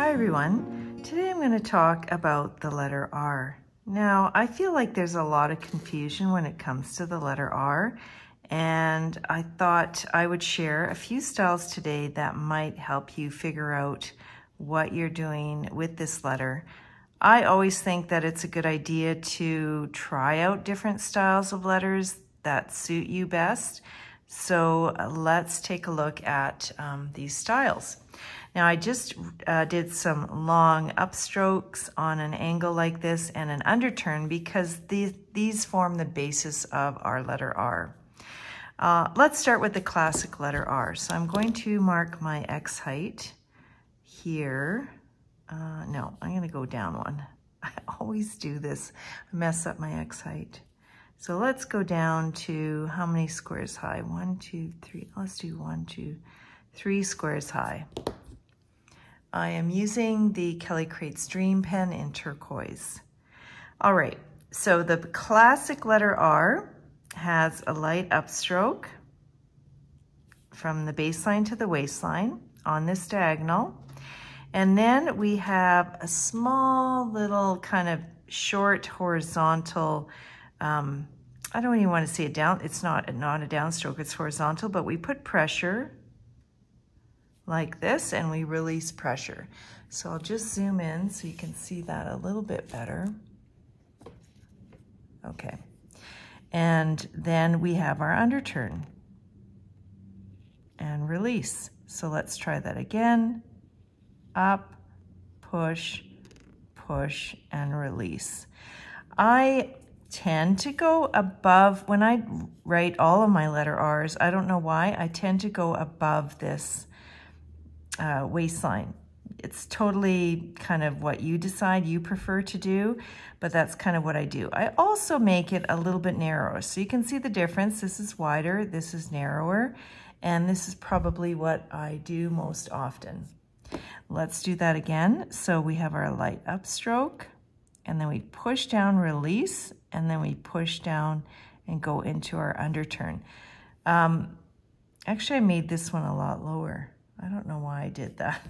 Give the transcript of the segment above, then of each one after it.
Hi everyone. Today I'm going to talk about the letter R. Now, I feel like there's a lot of confusion when it comes to the letter R, and I thought I would share a few styles today that might help you figure out what you're doing with this letter. I always think that it's a good idea to try out different styles of letters that suit you best. So let's take a look at these styles. Now I just did some long upstrokes on an angle like this and an underturn because these form the basis of our letter R. Let's start with the classic letter R. So I'm going to mark my X height here. No, I'm going to go down one. I always do this. I mess up my X height. So let's go down to how many squares high? 1, 2, 3. Let's do 1, 2, 3 squares high. I am using the Kelly Crates Dream Pen in turquoise. All right, so the classic letter R has a light upstroke from the baseline to the waistline on this diagonal. And then we have a small little kind of short horizontal, I don't even want to say it down, it's not a downstroke, it's horizontal, but we put pressure like this and we release pressure. So I'll just zoom in so you can see that a little bit better. Okay, and then we have our underturn and release. So let's try that again. Up, push, push, and release. I tend to go above, when I write all of my letter R's, I don't know why, I tend to go above this waistline. It's totally kind of what you decide you prefer to do, but that's kind of what I do. I also make it a little bit narrower, so you can see the difference. This is wider, this is narrower, and this is probably what I do most often. Let's do that again. So we have our light upstroke, and then we push down, release, and then we push down and go into our underturn. Actually, I made this one a lot lower. I don't know why I did that.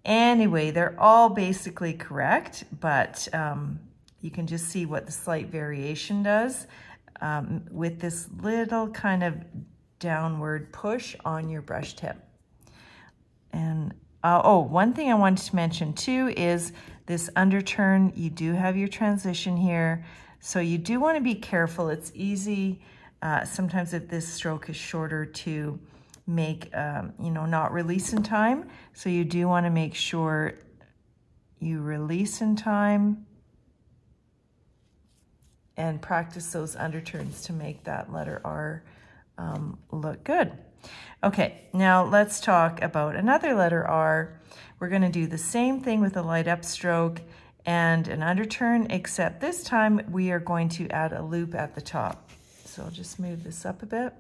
Anyway, they're all basically correct, but you can just see what the slight variation does with this little kind of downward push on your brush tip. And oh, one thing I wanted to mention too is this underturn. You do have your transition here, so you do want to be careful. It's easy sometimes if this stroke is shorter to make, you know, not release in time. So you do want to make sure you release in time and practice those underturns to make that letter R look good. Okay, now let's talk about another letter R. We're going to do the same thing with a light upstroke and an underturn, except this time we are going to add a loop at the top. So I'll just move this up a bit.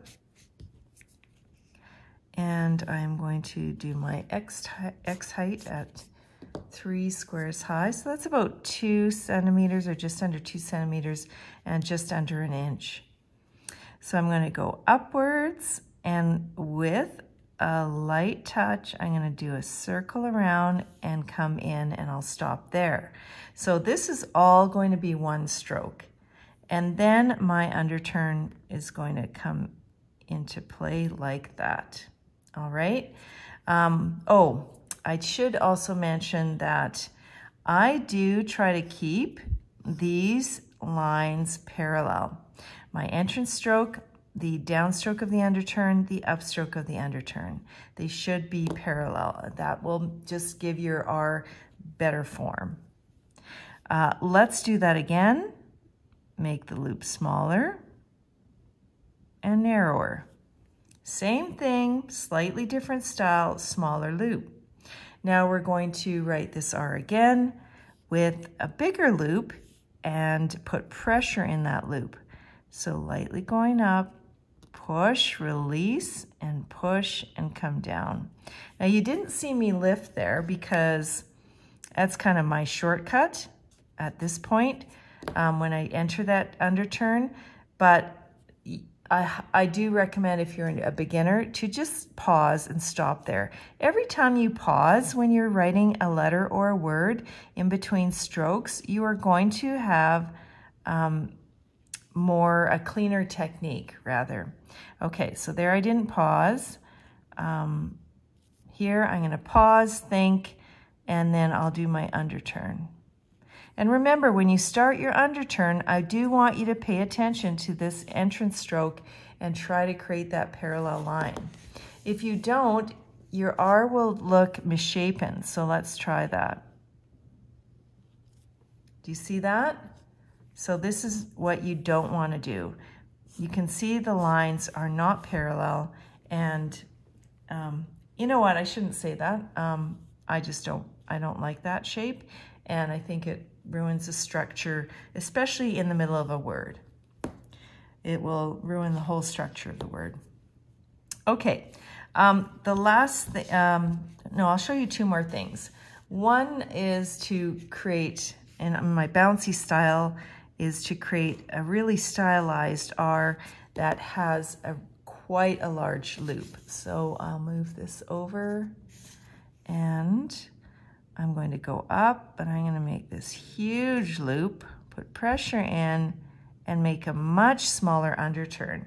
And I'm going to do my X height at 3 squares high. So that's about 2 centimeters or just under 2 centimeters and just under an inch. So I'm going to go upwards, and with a light touch, I'm going to do a circle around and come in, and I'll stop there. So this is all going to be one stroke. And then my underturn is going to come into play like that. All right. Oh, I should also mention that I do try to keep these lines parallel. My entrance stroke, the downstroke of the underturn, the upstroke of the underturn. They should be parallel. That will just give your R better form. Let's do that again. Make the loop smaller and narrower. Same thing, slightly different style, smaller loop. Now we're going to write this R again with a bigger loop and put pressure in that loop. So lightly going up, push, release, and push and come down. Now you didn't see me lift there because that's kind of my shortcut at this point when I enter that underturn, but I do recommend, if you're a beginner, to just pause and stop there. Every time you pause when you're writing a letter or a word in between strokes, you are going to have a cleaner technique, rather. Okay, so there I didn't pause. Here I'm going to pause, think, and then I'll do my underturn. And remember, when you start your underturn, I do want you to pay attention to this entrance stroke and try to create that parallel line. If you don't, your R will look misshapen. So let's try that. Do you see that? So this is what you don't want to do. You can see the lines are not parallel, and you know what? I shouldn't say that. I don't like that shape, and I think it ruins the structure, especially in the middle of a word. It will ruin the whole structure of the word. Okay, the last thing, no, I'll show you two more things. One is to create, and my bouncy style is to create a really stylized R that has quite a large loop. So I'll move this over, and I'm going to go up, but I'm going to make this huge loop, put pressure in, and make a much smaller underturn.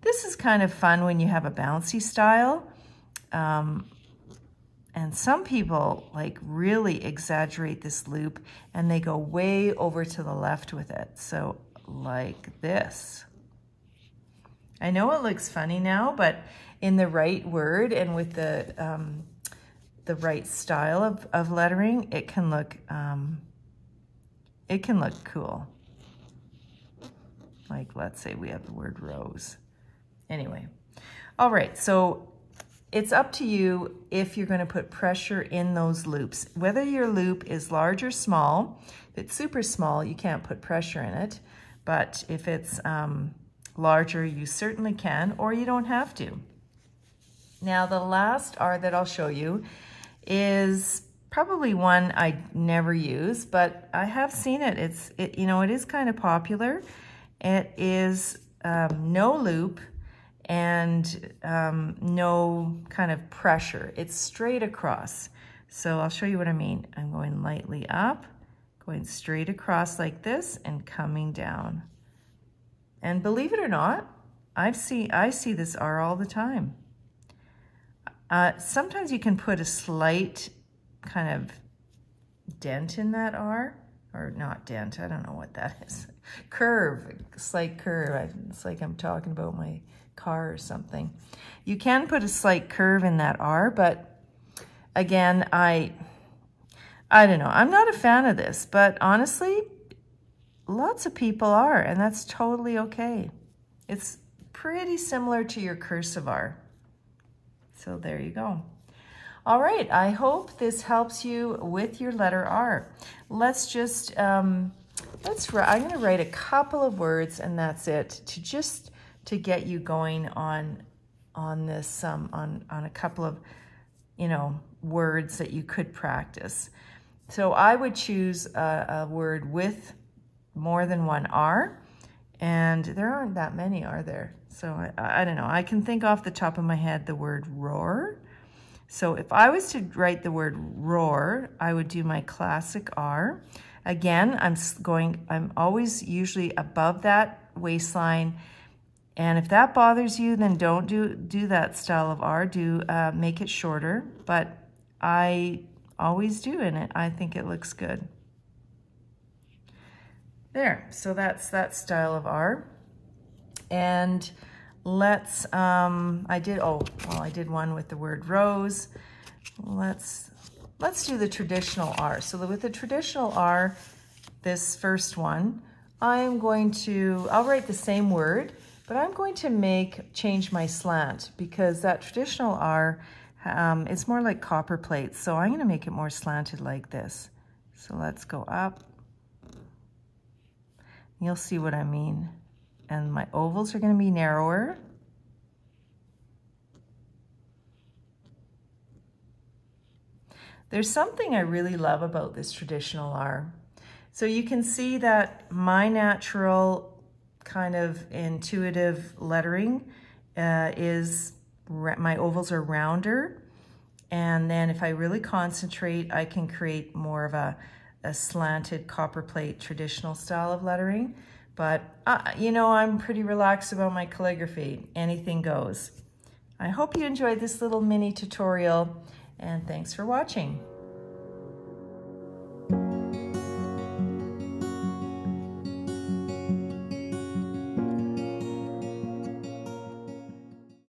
This is kind of fun when you have a bouncy style. And some people like really exaggerate this loop, and they go way over to the left with it. So like this. I know it looks funny now, but in the right word and with the right style of lettering, it can look cool. Like, let's say we have the word rose. Anyway, all right, so it's up to you if you're going to put pressure in those loops. Whether your loop is large or small, if it's super small, you can't put pressure in it. But if it's larger, you certainly can, or you don't have to. Now, the last R that I'll show you is probably one I never use, but I have seen it. It is kind of popular. It is no loop and no kind of pressure. It's straight across. So I'll show you what I mean. I'm going lightly up, going straight across like this, and coming down. And believe it or not, I see this R all the time. Sometimes you can put a slight kind of dent in that R, or not dent, I don't know what that is. Curve, slight curve. It's like I'm talking about my car or something. You can put a slight curve in that R, but again, I don't know. I'm not a fan of this, but honestly, lots of people are, and that's totally okay. It's pretty similar to your cursive R. So there you go. All right, I hope this helps you with your letter R. Let's just, I'm gonna write a couple of words, and that's it, to get you going on this, on a couple of, words that you could practice. So I would choose a word with more than one R, and there aren't that many, are there? So I don't know. I can think off the top of my head the word roar. So if I was to write the word roar, I would do my classic R. Again, I'm always usually above that waistline. And if that bothers you, then don't do that style of R. Make it shorter, but I always do in it. I think it looks good. There, so that's that style of R. And let's, I did one with the word rose. Let's do the traditional R. So with the traditional R, this first one, I'll write the same word, but I'm going to change my slant, because that traditional R, it's more like copper plates. So I'm going to make it more slanted like this. So let's go up. You'll see what I mean. And my ovals are going to be narrower. There's something I really love about this traditional R. So you can see that my natural kind of intuitive lettering my ovals are rounder. And then if I really concentrate, I can create more of a slanted copperplate traditional style of lettering. But, you know, I'm pretty relaxed about my calligraphy. Anything goes. I hope you enjoyed this little mini tutorial, and thanks for watching.